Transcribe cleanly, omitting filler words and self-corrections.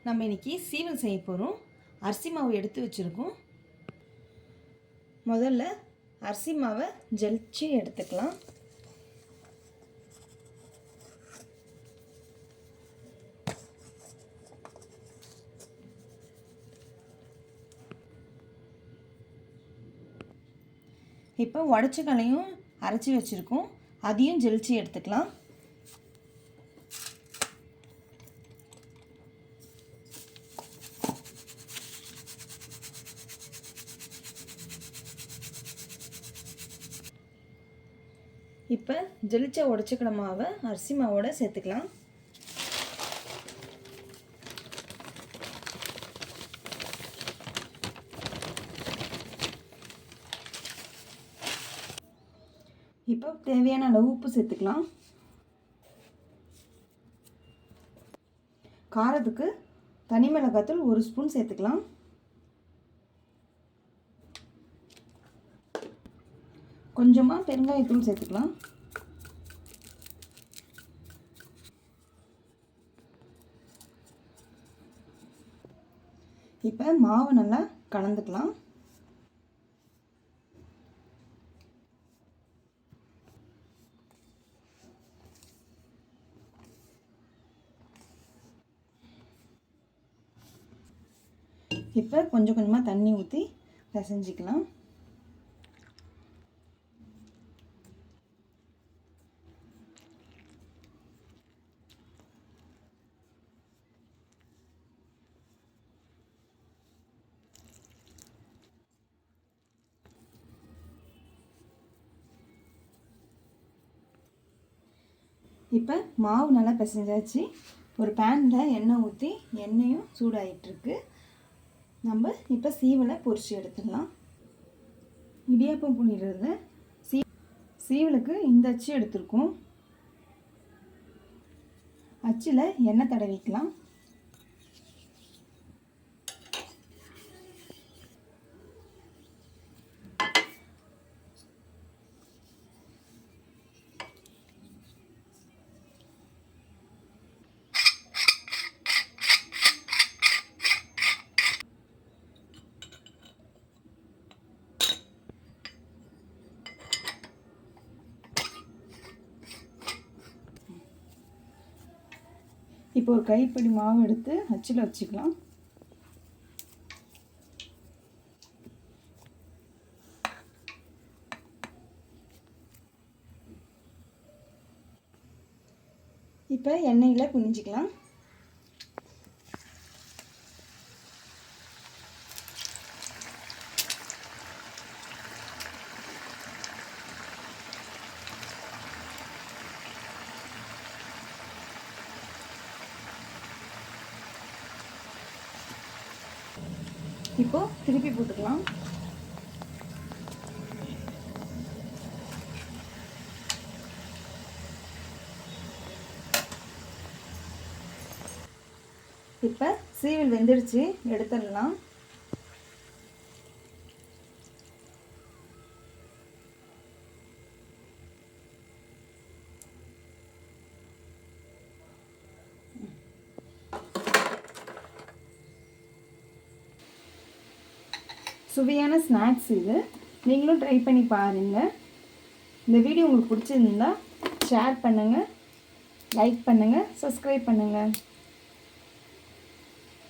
நம்ம இன்றைக்கி சீவல் செய்ய போகிறோம். அரிசி மாவு எடுத்து வச்சுருக்கோம். முதல்ல அரிசி மாவை ஜலிச்சு எடுத்துக்கலாம். இப்போ உடச்ச கல்லையும் அரைச்சி வச்சுருக்கோம், அதையும் ஜலிச்சு எடுத்துக்கலாம். இப்போ ஜலிச்ச உடச்சிக்கிற மாவை அரிசி மாவோட சேர்த்துக்கலாம். இப்போ தேவையான அளவு உப்பு சேர்த்துக்கலாம். காரத்துக்கு தனி மிளகாய்த்தூள் 1 ஸ்பூன் சேர்த்துக்கலாம். கொஞ்சமாக பெருங்காயத்தூள் சேர்த்துக்கலாம். இப்போ மாவு நல்லா கலந்துக்கலாம். இப்போ கொஞ்சம் கொஞ்சமாக தண்ணி ஊற்றி பிசைஞ்சிக்கலாம். இப்போ மாவு நல்லா பிசைஞ்சாச்சு. ஒரு பேனில் எண்ணெய் ஊற்றி எண்ணெயும் சூடாகிட்டுருக்கு. நம்ம இப்போ சீவலை பொரிச்சு எடுத்துடலாம். இடியாப்பம் புனிடுறதுல சீவலுக்கு இந்த அச்சு எடுத்துருக்கோம். அச்சில் எண்ணெய் தடவிக்கலாம். இப்போ ஒரு கைப்பிடி மாவு எடுத்து அச்சில் வச்சுக்கலாம். இப்போ எண்ணெயில் புனிஞ்சிக்கலாம். இப்போ திருப்பி போட்டுக்கலாம். இப்போ சீவல் வெந்துடுச்சு, எடுத்துடலாம். சுவையான ஸ்நாக்ஸ் இது, நீங்களும் ட்ரை பண்ணி பாருங்கள். இந்த வீடியோ உங்களுக்கு பிடிச்சிருந்தா ஷேர் பண்ணுங்கள், லைக் பண்ணுங்கள், சப்ஸ்கிரைப் பண்ணுங்கள்.